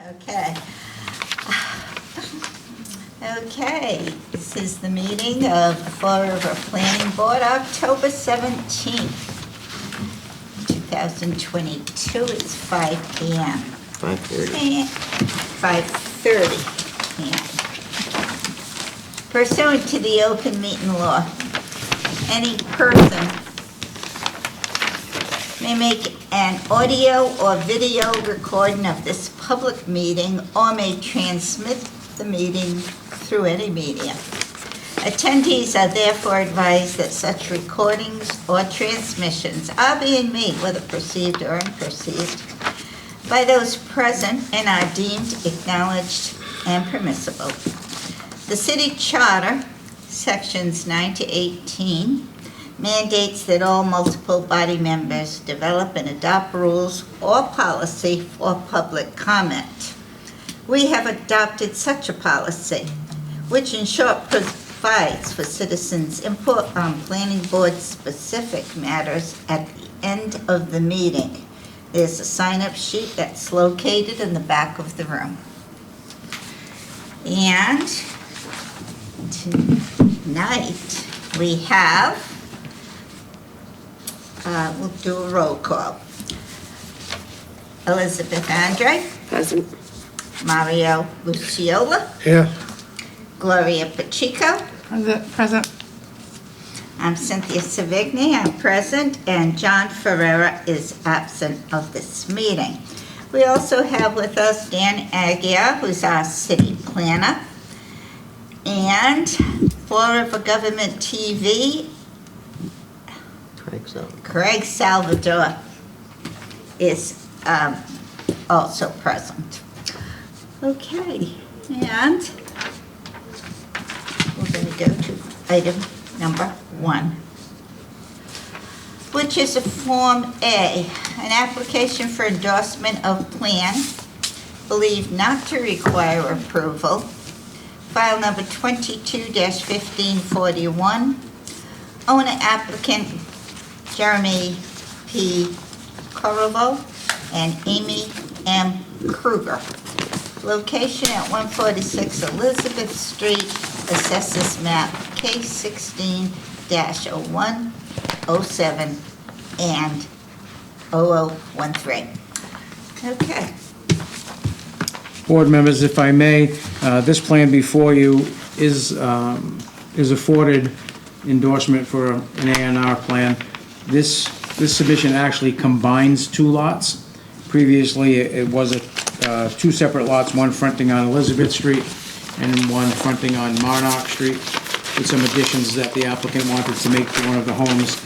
Okay. Okay, this is the meeting of the Fall River Planning Board, October 17th, 2022. It's 5 p.m. 5:30. 5:30 p.m. Pursuant to the open meeting law, any person may make an audio or video recording of this public meeting or may transmit the meeting through any medium. Attendees are therefore advised that such recordings or transmissions are being made, whether perceived or unperceived, by those present and are deemed acknowledged and permissible. The city charter, sections 9 to 18, mandates that all multiple body members develop and adopt rules or policy for public comment. We have adopted such a policy, which in short provides for citizens' input on planning board specific matters at the end of the meeting. There's a sign-up sheet that's located in the back of the room. And tonight we have, we'll do a roll call. Elizabeth Andre. Present. Mario Luciola. Here. Gloria Pacheco. Present. I'm Cynthia Savigny, I'm present, and John Ferreira is absent of this meeting. We also have with us Dan Aguirre, who's our city planner, and Fall River Government TV, Craig Salvador is also present. Okay, and we're going to go to item number 1, which is a Form A, an application for endorsement of plan believed not to require approval, file number 22-1541, owner applicant Jeremy P. Corriveau and Amy M. Kruger. Location at 146 Elizabeth Street, assessors map K16-01, 07, and 0013. Okay. Board members, if I may, this plan before you is afforded endorsement for an A&R plan. This submission actually combines 2 lots. Previously, it was 2 separate lots, one fronting on Elizabeth Street and one fronting on Marnock Street, with some additions that the applicant wanted to make to one of the homes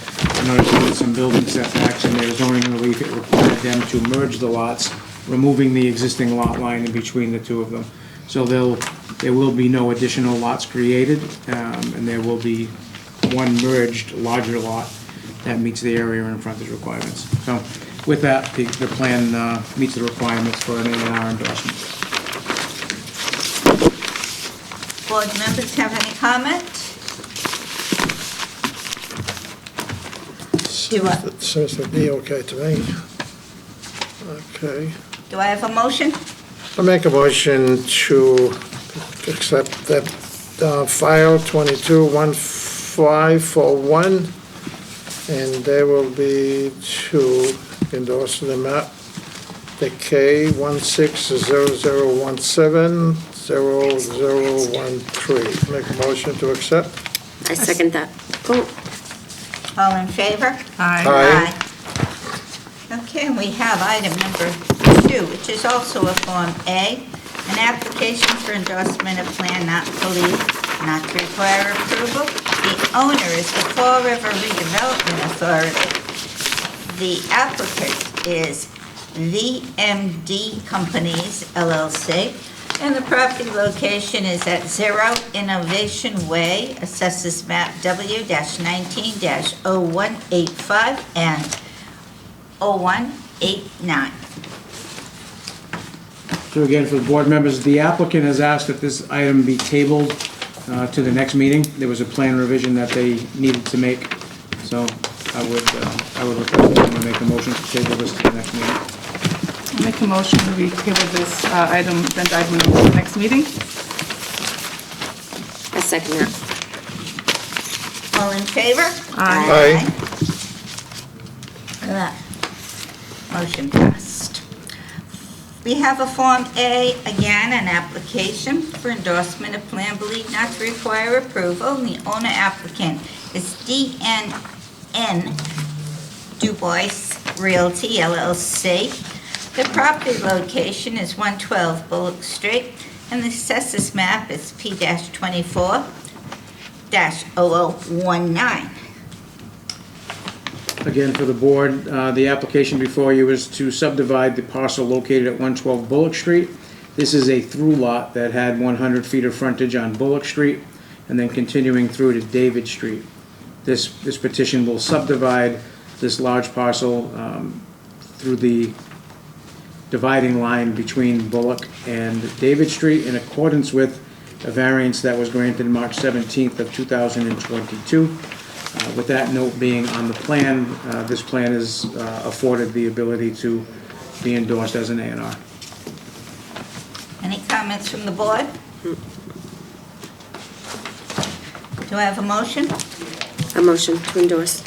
in order to get some building setbacks and their zoning relief. It required them to merge the lots, removing the existing lot line in between the 2 of them. So there will be no additional lots created, and there will be one merged larger lot that meets the area and frontage requirements. So with that, the plan meets the requirements for an A&R endorsement. Board members have any comment? Seems to be okay to me. Okay. Do I have a motion? I make a motion to accept that file 22-1541, and there will be to endorse the map, the K160017 0013. Make a motion to accept. I second that. All in favor? Aye. Okay, and we have item number 2, which is also a Form A, an application for endorsement of plan not believed not to require approval. The owner is the Fall River Redevelopment Authority. The applicant is VMD Companies, LLC, and the property location is at 0 Innovation Way, assesses map W-19-0185 and 0189. So again, for the board members, the applicant has asked that this item be tabled to the next meeting. There was a plan revision that they needed to make, so I would request them to make a motion to table this to the next meeting. I'll make a motion to table this item, agenda item to the next meeting. I second that. All in favor? Aye. That motion passed. We have a Form A, again, an application for endorsement of plan believed not to require approval. The owner applicant is DNN Dubois Realty LLC. The property location is 112 Bullock Street, and the assessors map is P-24-0019. Again, for the board, the application before you is to subdivide the parcel located at 112 Bullock Street. This is a through lot that had 100 feet of frontage on Bullock Street and then continuing through to David Street. This petition will subdivide this large parcel through the dividing line between Bullock and David Street in accordance with a variance that was granted March 17th of 2022. With that note being on the plan, this plan is afforded the ability to be endorsed as an A&R. Any comments from the board? Do I have a motion? A motion to endorse.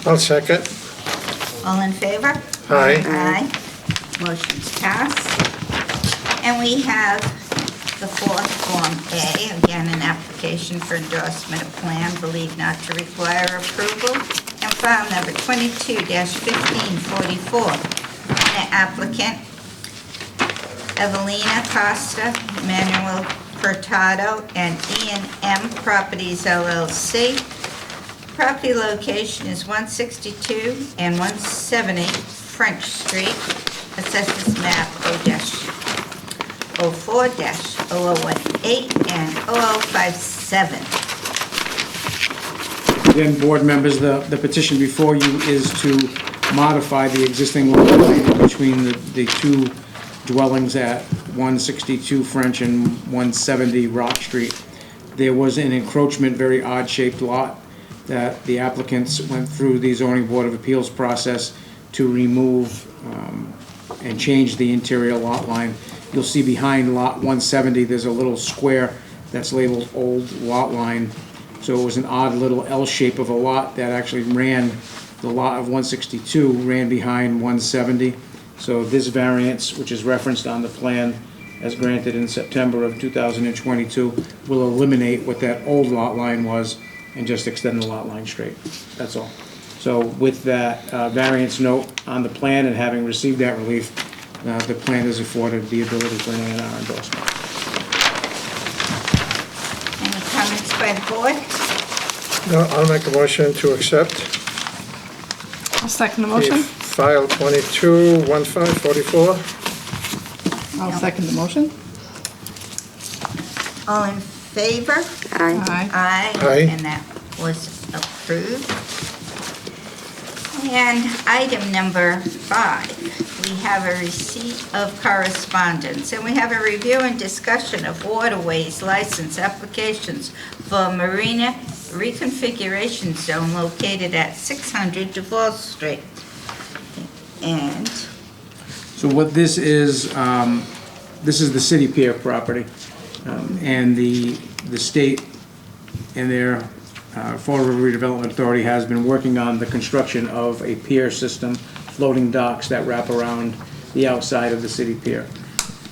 I'll second. All in favor? Aye. Aye. Motion's passed. And we have the fourth Form A, again, an application for endorsement of plan believed not to require approval, and file number 22-1544. The applicant, Evelina Costa, Manuel Furtado, and Ian M. Properties LLC. Property location is 162 and 170 French Street, assessors map O-04-0018 and 0057. Again, board members, the petition before you is to modify the existing lot line between the two dwellings at 162 French and 170 Rock Street. There was an encroachment, very odd-shaped lot that the applicants went through the zoning board of appeals process to remove and change the interior lot line. You'll see behind lot 170, there's a little square that's labeled old lot line. So it was an odd little L shape of a lot that actually ran, the lot of 162 ran behind 170. So this variance, which is referenced on the plan as granted in September of 2022, will eliminate what that old lot line was and just extend the lot line straight. That's all. So with that variance note on the plan and having received that relief, the plan is afforded the ability for an A&R endorsement. Any comments by the board? No, I'll make a motion to accept. I'll second the motion. File 22-1544. I'll second the motion. All in favor? Aye. Aye. Aye. Aye. And that was approved. And item number 5, we have a receipt of correspondence, and we have a review and discussion of Waterways license applications for Marina Reconfiguration Zone located at 600 Duval Street. And So what this is the city pier property, and the state and their Fall River Redevelopment Authority has been working on the construction of a pier system, floating docks that wrap around the outside of the city pier.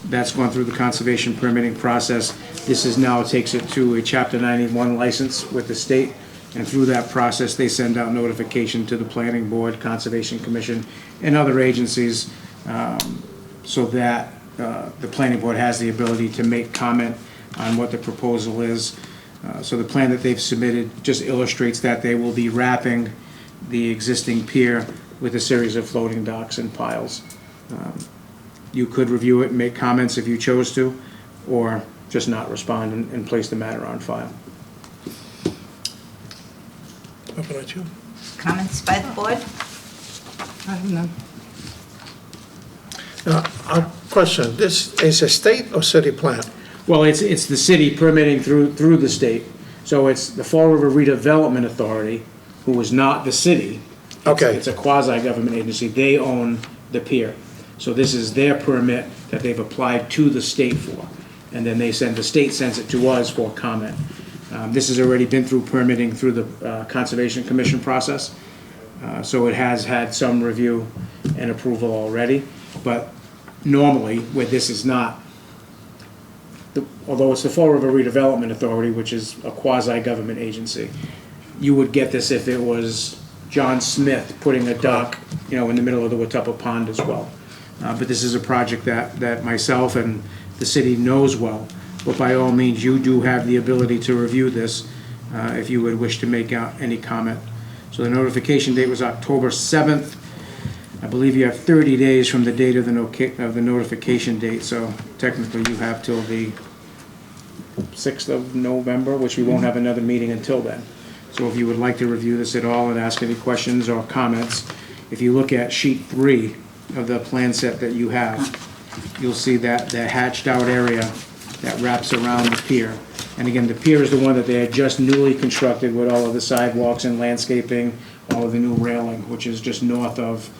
That's gone through the conservation permitting process. This is now takes it to a Chapter 91 license with the state, and through that process, they send out notification to the Planning Board, Conservation Commission, and other agencies, so that the Planning Board has the ability to make comment on what the proposal is. So the plan that they've submitted just illustrates that they will be wrapping the existing pier with a series of floating docks and piles. You could review it and make comments if you chose to, or just not respond and place the matter on file. How about you? comments by the board? I have none. Now, a question, this is a state or city plan? Well, it's the city permitting through the state. So it's the Fall River Redevelopment Authority, who is not the city. Okay. It's a quasi-government agency. They own the pier. So this is their permit that they've applied to the state for. And then the state sends it to us for comment. This has already been through permitting through the Conservation Commission process. So it has had some review and approval already. But normally, where this is not, although it's the Fall River Redevelopment Authority, which is a quasi-government agency, you would get this if it was John Smith putting a dock, in the middle of the Watuppa Pond as well. But this is a project that myself and the city knows well. But by all means, you do have the ability to review this if you would wish to make out any comment. So the notification date was October 7th. I believe you have 30 days from the date of the notification date, so technically you have till the 6th of November, which we won't have another meeting until then. So if you would like to review this at all and ask any questions or comments, if you look at sheet 3 of the plan set that you have, you'll see that the hatched out area that wraps around the pier. And again, the pier is the one that they had just newly constructed with all of the sidewalks and landscaping, all of the new railing, which is just north of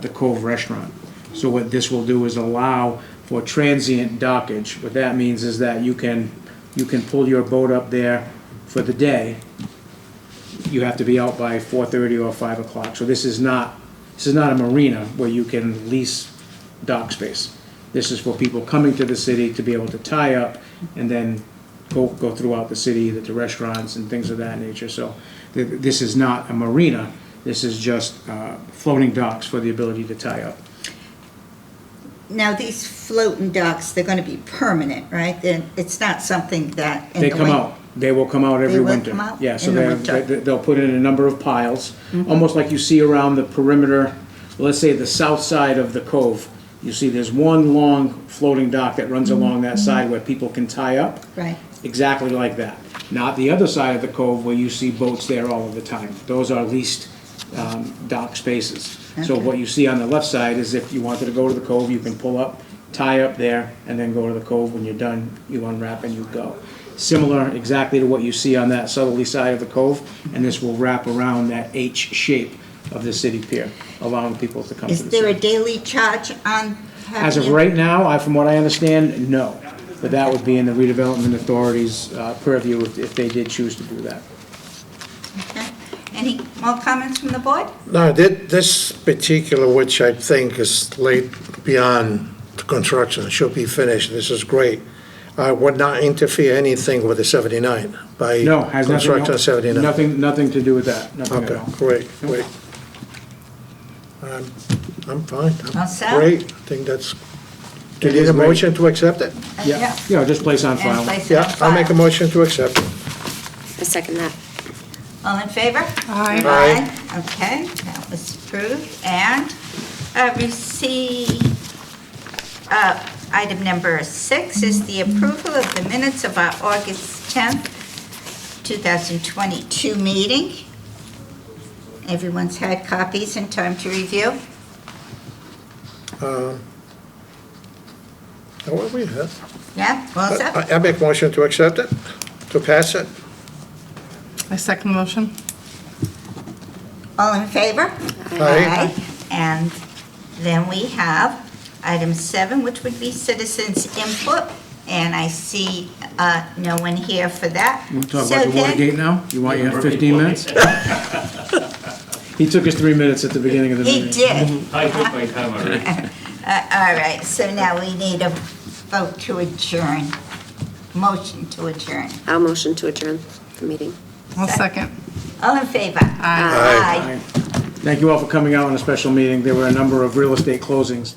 the Cove Restaurant. So what this will do is allow for transient dockage. What that means is that you can pull your boat up there for the day. You have to be out by 4:30 or 5 o'clock. So this is not a marina where you can lease dock space. This is for people coming to the city to be able to tie up and then go throughout the city, to restaurants and things of that nature. So this is not a marina. This is just floating docks for the ability to tie up. Now, these floating docks, they're going to be permanent, right? It's not something that in They the come win- out. They will come out every They will winter. come out Yeah, so in the winter. they'll put in a number of piles, almost like you see around the perimeter, let's say the south side of the cove. You see there's one long floating dock that runs along that side where people can tie up. Right. Exactly like that. Not the other side of the cove where you see boats there all of the time. Those are leased dock spaces. So Okay. what you see on the left side is if you wanted to go to the cove, you can pull up, tie up there, and then go to the cove. When you're done, you unwrap and you go. Similar exactly to what you see on that southerly side of the cove, and this will wrap around that H shape of the city pier, allowing people to come to Is the there a city. daily charge on having As of it? right now, from what I understand, no. But that would be in the redevelopment authority's purview if they did choose to do that. Okay. Any more comments from the board? No, this particular, which I think is late beyond construction, should be finished, this is great. Would not interfere anything with the 79 by No, has construction of 79. nothing to do with that, nothing at Okay, all. great, great. I'm fine. All set? Great, I think that's, do It you need is a great. motion to accept it? Yeah, just place on And file. place it on Yeah, I'll make a file. motion to accept it. I second that. All in favor? Aye. Aye. Okay, that was approved. And item number 6 is the approval of the minutes of our August 10th, 2022 meeting. Everyone's had copies and time to review. What we have? Yeah, well set. I make motion to accept it, to pass it. I second the motion. All in favor? Aye. And then we have item 7, which would be citizens' input, and I see no one here for that. You want to talk So about the then- Watergate now? You want your 15 minutes? He took us 3 minutes at the beginning of the He meeting. did. I took my time already. All right, so now we need a vote to adjourn. Motion to adjourn. I'll motion to adjourn the meeting. I'll second. All in favor? Aye. Aye. Thank you all for coming out on a special meeting. There were a number of real estate closings